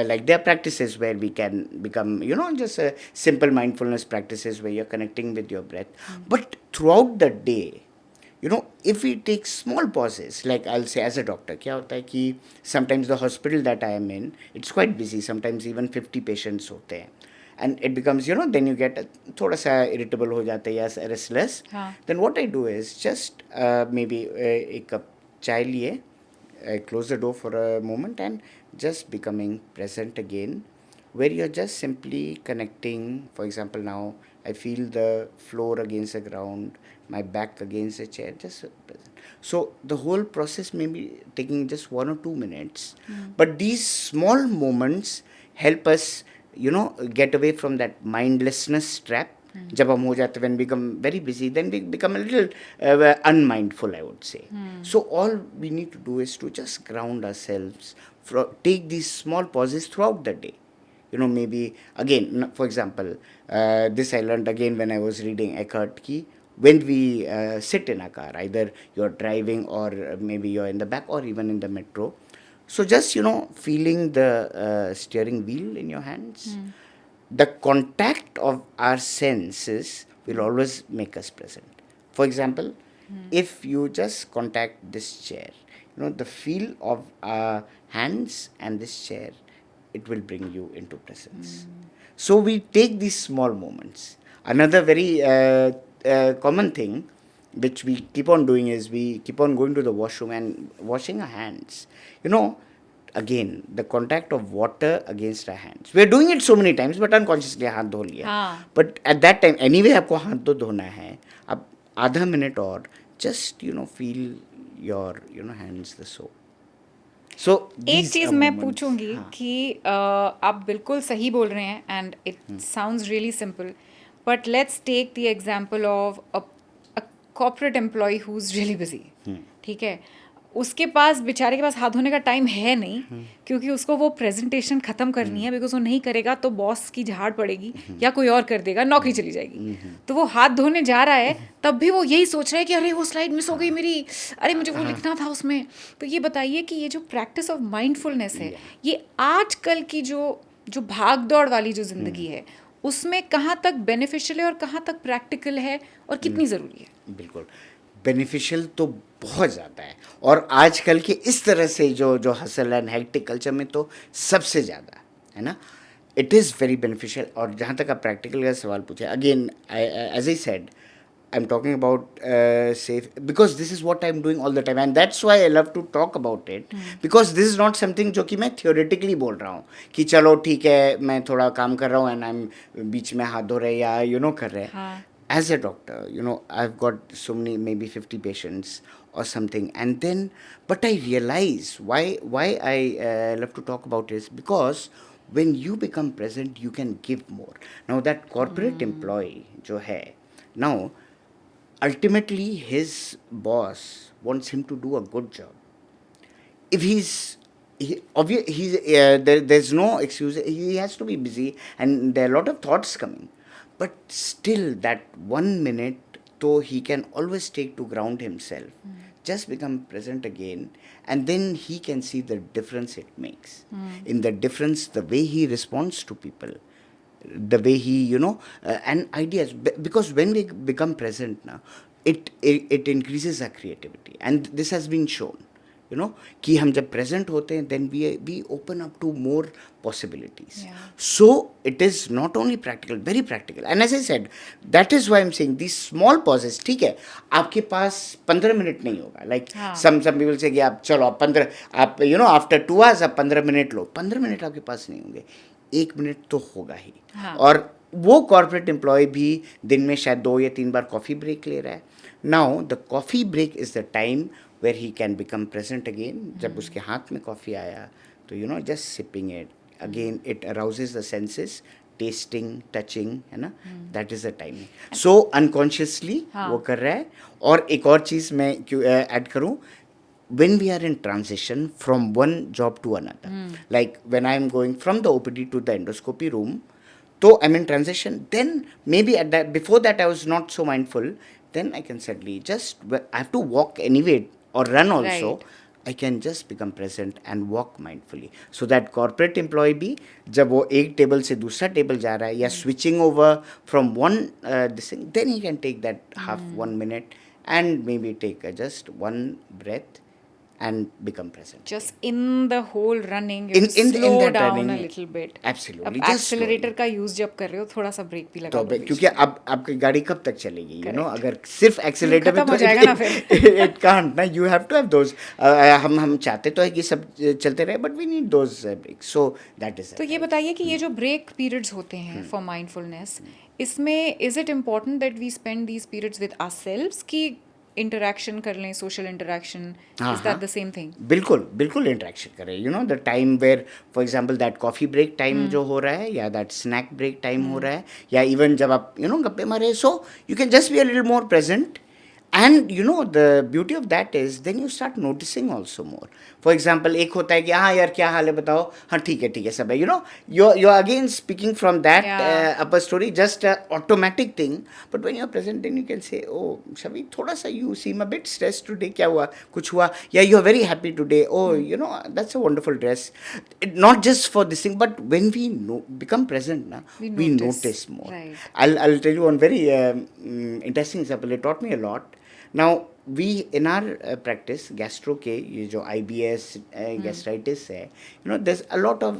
like there are practices where we can become, you know, just simple mindfulness practices where you're connecting with your breath. But throughout the day, you know, if we take small pauses, like I'll say as a doctor, क्या होता है कि sometimes the hospital that I am in, it's quite busy, sometimes even 50 patients होते हैं. And it becomes, you know, then you get थोड़ा सा irritable हो जाते हैं या restless. हाँ. Then what I do is just maybe एक कप चाय लिए, I close the door for a moment and just becoming present again, where you're just simply connecting. For example, now I feel the floor against the ground, my back against the chair, just present. So the whole process may be taking just 1 or 2 minutes, but these small moments help us, you know, get away from that mindlessness trap. जब हम हो जाते, when we become very busy, then we become a little unmindful, I would say. So all we need to do is to just ground ourselves, take these small pauses throughout the day. You know, maybe again, for example, this I learned again when I was reading Eckhart ki when we sit in a car, either you're driving or maybe you're in the back or even in the metro. So just, you know, feeling the steering wheel in your hands, the contact of our senses will always make us present. For example, if you just contact this chair, you know, the feel of our hands and this chair, it will bring you into presence. So we take these small moments. Another very common thing which we keep on doing is we keep on going to the washroom and washing our hands. You know, again, the contact of water against our hands. We are doing it so many times, but unconsciously हाथ धो लिया. हाँ. But at that time, anyway, आपको हाथ तो धोना है. अब आधा मिनट और just, you know, feel your, you know, hands the soap. So एक चीज मैं पूछूंगी हाँ. कि आप बिल्कुल सही बोल रहे हैं and it sounds really simple, but let's take the example of a corporate employee who is really busy. ठीक है, उसके पास, बेचारे के पास हाथ धोने का टाइम है नहीं, क्योंकि उसको वो प्रेजेंटेशन खत्म करनी है, बिकॉज वो नहीं करेगा तो बॉस की झाड़ पड़ेगी या कोई और कर देगा, नौकरी चली जाएगी. तो वो हाथ धोने जा रहा है, तब भी वो यही सोच रहा है कि अरे वो स्लाइड मिस हो गई मेरी, अरे मुझे वो लिखना था उसमें. तो ये बताइए कि ये जो प्रैक्टिस ऑफ माइंडफुलनेस है, ये आजकल की जो भाग दौड़ वाली जो जिंदगी है, उसमें कहाँ तक बेनिफिशियल है और कहाँ तक प्रैक्टिकल है और कितनी ज़रूरी है? बिल्कुल बेनिफिशियल तो बहुत ज़्यादा है, और आजकल के इस तरह से जो हसल एंड हेक्टिक कल्चर में तो सबसे ज़्यादा है ना. It is very beneficial. और जहाँ तक आप प्रैक्टिकल का सवाल पूछे, again as I said, I am talking about safe, because this is what I am doing all the time, and that's why I love to talk about it, because this is not something जो कि मैं theoretically बोल रहा हूँ कि चलो ठीक है मैं थोड़ा काम कर रहा हूँ एंड आई एम बीच में हाथ धो रहे या यू नो कर रहे हैं. हाँ. As a doctor, you know, I've got so many, maybe 50 patients or something, and then, but I realize why I love to talk about this, because when you become present, you can give more. Now that corporate employee, जो है, now, ultimately his boss wants him to do a good job. if there's no excuse. He has to be busy, and there are a lot of thoughts coming. But still, that 1 minute, though he can always take to ground himself, just become present again, and then he can see the difference it makes. In the difference, the way he responds to people, the way he, and ideas. Because when we become present now, it increases our creativity, and this has been shown. कि हम जब present होते हैं, then we open up to more possibilities. Yeah. So it is not only practical, very practical. And as I said, that is why I'm saying these small pauses. ठीक है, आपके पास 15 minute नहीं होगा. Like some people say कि आप चलो आप 15, आप after 2 hours आप 15 मिनट लो. 15 मिनट आपके पास नहीं होंगे, 1 मिनट तो होगा ही. और वो कॉर्पोरेट एम्प्लॉय भी दिन में शायद 2 या 3 बार कॉफ़ी ब्रेक ले रहा है. Now the coffee break is the time where he can become present again. जब उसके हाथ में कॉफ़ी आया तो just sipping it again, it arouses the senses, tasting, touching, है ना, that is the time. So unconsciously वो कर रहा है. और एक और चीज़ मैं क्यों ऐड करूँ, when we are in transition from one job to another, like when I am going from the OPD to the endoscopy room, so I'm in transition, then maybe at that, before that I was not so mindful, then I can suddenly just, I have to walk anyway or run also, Right. I can just become present and walk mindfully. So that corporate employee भी जब वो एक table से दूसरा table जा रहा है या switching over from one this thing, then he can take that half 1 minute and maybe take just one breath and become present. Just in the whole running, you In- have to in slow that down running, a little bit. absolutely, अब just accelerator slowly. का use जब कर रहे हो, थोड़ा सा break भी लगा तो लो बीच क्योंकि में. अब आपकी गाड़ी कब तक चलेगी, Correct. अगर सिर्फ एक्सीलरेटर खत्म हो जाएगा ना फिर. इट कांट ना, you have to have those. हम चाहते तो है कि सब चलते रहे, but we need those breaks. So that is. तो ये बताइए कि ये जो ब्रेक पीरियड्स होते हैं फॉर माइंडफुलनेस, इसमें is it important that we spend these periods with ourselves कि इंटरेक्शन कर लें, social interaction, is that the same thing? बिल्कुल बिल्कुल इंटरेक्शन करें. The time where for example that coffee break time जो हो रहा है, या दैट स्नैक ब्रेक टाइम हो रहा है, या इवन जब आप गप्पे मारे, so you can just be a little more present. And the beauty of that is then you start noticing also more. For example, एक होता है कि हाँ यार क्या हाल है बताओ, हाँ ठीक है सब है, you're again speaking from that upper story, just a automatic thing. But when you're present, then you can say, oh Chhavi, थोड़ा सा you seem a bit stressed today, क्या हुआ, कुछ हुआ, yeah, you're very happy today, oh that's a wonderful dress. Not just for this thing, but when we become present now, we notice more. Right. I'll tell you one very interesting example. It taught me a lot. Now we in our practice gastro के ये जो IBS gastritis है, there's a lot of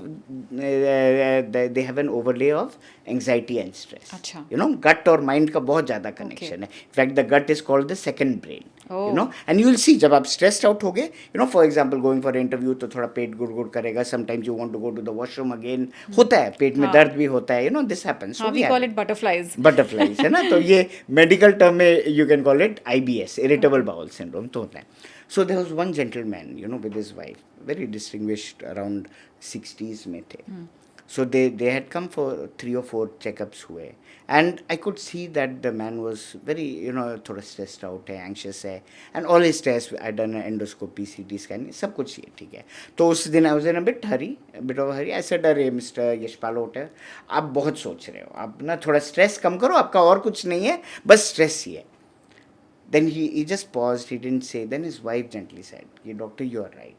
they have an overlay of anxiety and stress. अच्छा. gut और mind का बहुत ज़्यादा connection है. In fact, the gut is called the second brain. Oh. And you will see जब आप stressed out हो गए, for example going for interview तो थोड़ा पेट गुड़ करेगा, sometimes you want to go to the washroom again, होता है, पेट में दर्द भी होता है, this happens. So we call it butterflies. Butterflies है ना, तो ये medical term में you can call it IBS, irritable bowel syndrome, तो होता है. So there was one gentleman, with his wife, very distinguished, around 60s में थे. So they had come for 3 or 4 checkups हुए, and I could see that the man was very थोड़ा stressed out है, anxious है, and all his tests I done an endoscopy, CT scan, सब कुछ ये ठीक है. तो उस दिन I was in a bit of a hurry. I said, अरे Mr. यशपाल होटल, आप बहुत सोच रहे हो, आप ना थोड़ा stress कम करो, आपका और कुछ नहीं है, बस stress ही है. Then he just paused, he didn't say. Then his wife gently said, doctor, you are right.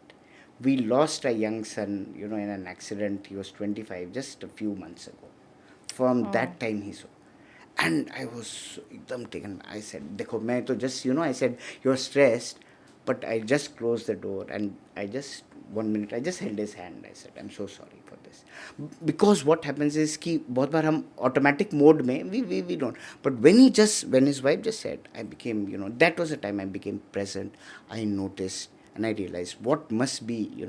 We lost a young son, in an accident. He was 25 just a few months ago. From that time he saw. And I was एकदम taken. I said, देखो मैं तो just, I said, you're stressed. But I just closed the door and I just, 1 minute, I just held his hand. I said, I'm so sorry for this. Because what happens is कि बहुत बार हम automatic mode में, we don't. But when his wife just said, I became, that was the time I became present. I noticed and I realized what must be,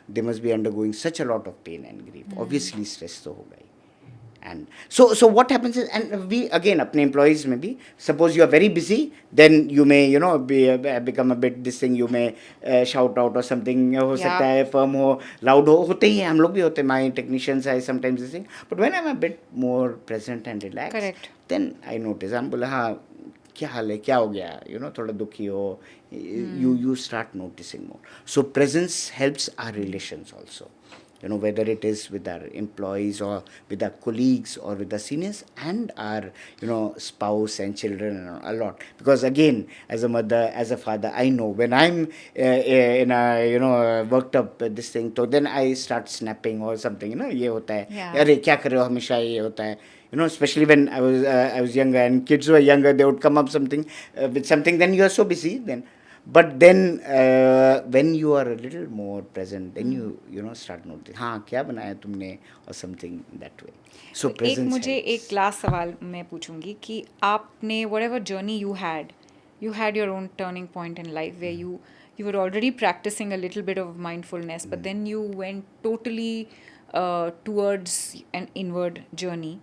they must be undergoing such a lot of pain and grief. Obviously stress तो होगा ही. And so what happens is, and we again अपने employees में भी, suppose you are very busy, then you may become a bit this thing, you may shout out or something, हो सकता है firm हो, loud हो, होते ही हैं, हम लोग भी होते हैं, my technicians are sometimes this thing, but when I'm a bit more present and relaxed, Correct. then I notice, हम बोला हाँ क्या हाल है, क्या हो गया, थोड़ा दुखी हो, you start noticing more. So presence helps our relations also, whether it is with our employees or with our colleagues or with the seniors and our spouse and children, and a lot. Because again, as a mother, as a father, I know when I'm in a worked up this thing, so then I start snapping or something, ये होता है, Yeah. अरे क्या कर रहे हो, हमेशा ये होता है, especially when I was younger and kids were younger, they would come up something with something, then you are so busy then. But then when you are a little more present, then you start noticing, हाँ क्या बनाया तुमने, or something that way. So तो एक presence मुझे helps. एक last सवाल मैं पूछूंगी कि आपने whatever journey you had your own turning point in life where you were already practicing a little bit of mindfulness, but then you went totally towards an inward journey.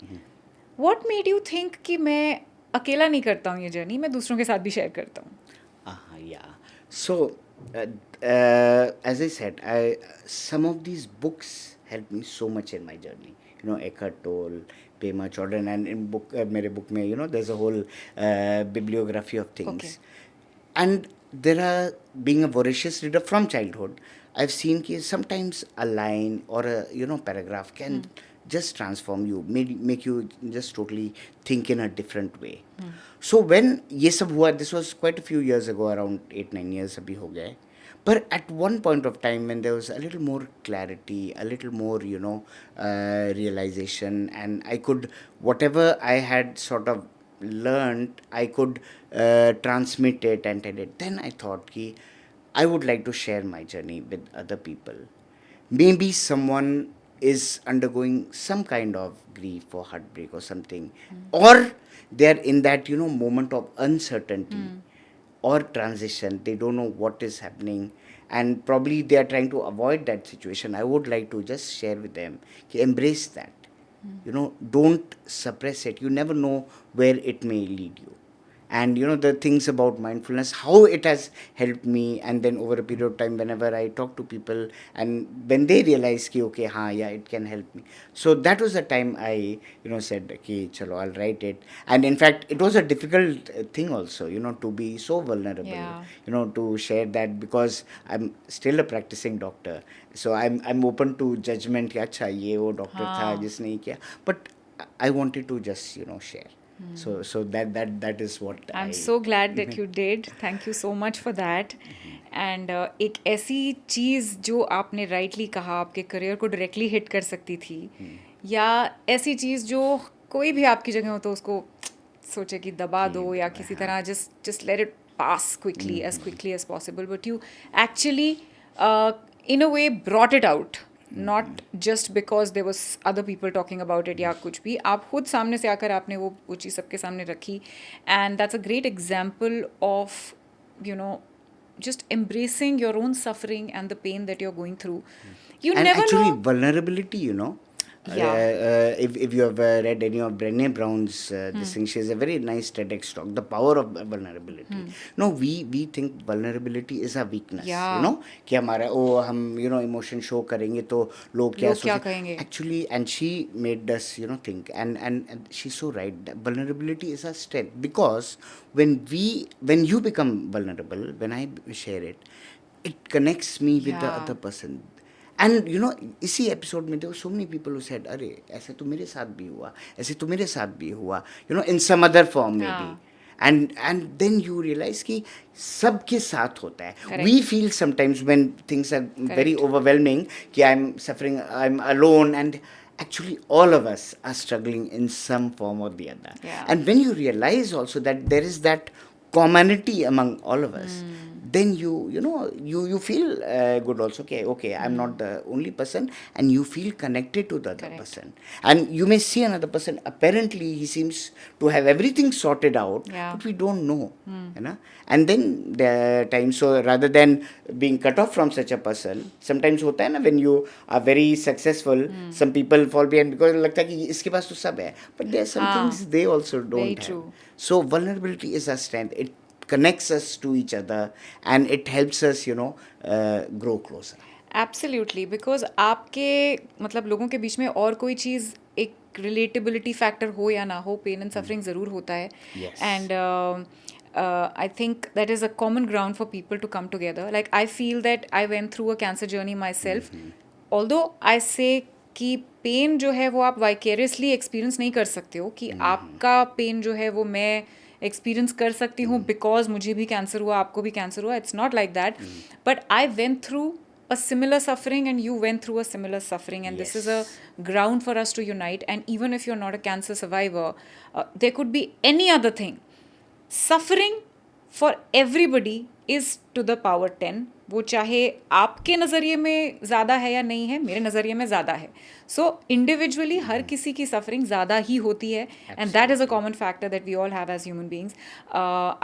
What made you think कि मैं अकेला नहीं करता हूँ ये journey, मैं दूसरों के साथ भी शेयर करता हूँ? Yeah. So, as I said, some of these books helped me so much in my journey. Eckhart Tolle, Pema Chodron, and in मेरे book में, there's a whole bibliography of things. Okay. And there are, being a voracious reader from childhood, I've seen कि sometimes a line or a paragraph can just transform you, make you just totally think in a different way. So when ये सब हुआ, this was quite a few years ago, around 8-9 years अभी हो गए. But at one point of time, when there was a little more clarity, a little more, realization, and I could, whatever I had sort of learned, I could transmit it and tell it. Then I thought ki I would like to share my journey with other people. Maybe someone is undergoing some kind of grief or heartbreak or something, or they are in that moment of uncertainty or transition. They don't know what is happening, and probably they are trying to avoid that situation. I would like to just share with them ki embrace that. Don't suppress it. You never know where it may lead you. And the things about mindfulness, how it has helped me, and then over a period of time, whenever I talk to people and when they realize ki okay, yeah, it can help me. So that was the time I said okay, chalo, I'll write it. And in fact, it was a difficult thing also, to be so vulnerable, Yeah. to share that, because I'm still a practicing doctor. So I'm open to judgment कि अच्छा ये वो doctor था जिसने ये किया, but I wanted to just share. So that is what I'm so glad that you did. Thank you so much for that. And एक ऐसी चीज़ जो आपने राइटली कहा आपके करियर को डायरेक्टली हिट कर सकती थी, या ऐसी चीज़ जो कोई भी आपकी जगह हो तो उसको सोचे कि दबा दो या किसी तरह just let it pass quickly as possible, but you actually in a way brought it out, not just because there was other people talking about it या कुछ भी, आप खुद सामने से आकर आपने वो चीज़ सबके सामने रखी. And that's a great example of just embracing your own suffering and the pain that you're going through. You and never actually know. vulnerability, if you have read any of Brené Brown's this thing, she has a very nice TEDx talk, the power of vulnerability. No, we think vulnerability is a weakness. Yeah. कि हमारा हम emotion show करेंगे तो लोग क्या लोग क्या सोचेंगे. कहेंगे? Actually, and she made us think, and she's so right, that vulnerability is a strength, because when you become vulnerable, when I share it, it connects me with the Yeah. other person. And इसी episode में there were so many people who said अरे ऐसे तो मेरे साथ भी हुआ, ऐसे तो मेरे साथ भी हुआ, in some other form maybe. And then you realize कि सबके साथ होता है. Correct. We feel sometimes when things are very overwhelming कि I'm suffering, I'm alone, and actually all of us are struggling in some form or the other. Yeah. And when you realize also that there is that commonality among all of us, then you feel good also. Okay, I'm not the only person, and you feel connected to the other Correct. person. And you may see another person, apparently he seems to have everything sorted out, Yeah. but we don't know. And then the time, so rather than being cut off from such a person, sometimes होता है ना, when you are very successful, some people fall behind because लगता है कि इसके पास तो सब है, but there are some things they also don't Very have. true. So vulnerability is a strength. It connects us to each other, and it helps us grow closer. Absolutely, because आपके मतलब लोगों के बीच में और कोई चीज़ एक रिलेटेबिलिटी फैक्टर हो या ना हो, पेन एंड सफरिंग ज़रूर होता है. Yes. And I think that is a common ground for people to come together. Like, I feel that I went through a cancer journey myself. Although I say कि pen जो है वो आप vicariously experience नहीं कर सकते हो, कि आपका पेन जो है वो मैं एक्सपीरियंस कर सकती हूँ बिकॉज मुझे भी कैंसर हुआ, आपको भी कैंसर हुआ. It's not like that. But I went through a similar suffering and you went through a similar suffering, and this is a ground for us to unite. And even if you're not a cancer survivor, there could be any other thing. Suffering for everybody is to the power 10. वो चाहे आपके नज़रिए में ज़्यादा है या नहीं है, मेरे नज़रिए में ज़्यादा है. सो इंडिविजुअली हर किसी की सफरिंग ज़्यादा ही होती है, and that is a common factor that we all have as human beings.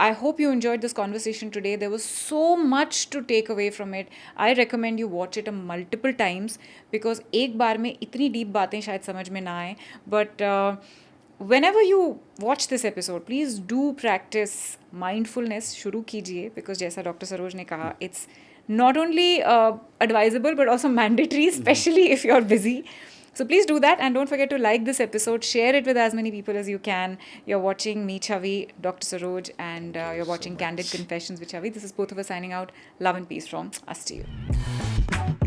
I hope you enjoyed this conversation today. There was so much to take away from it. I recommend you watch it multiple times, because एक बार में इतनी deep बातें शायद समझ में ना आए. But whenever you watch this episode, please do practice mindfulness. शुरू कीजिए, because जैसा डॉक्टर सरोज ने कहा, it's not only advisable but also mandatory, especially if you're busy. So please do that, and don't forget to like this episode, share it with as many people as you can. You're watching me, Chhavi, Dr. Saroj, and you're watching Candid Confessions with Chhavi. This is both of us signing out. Love and peace from us to you.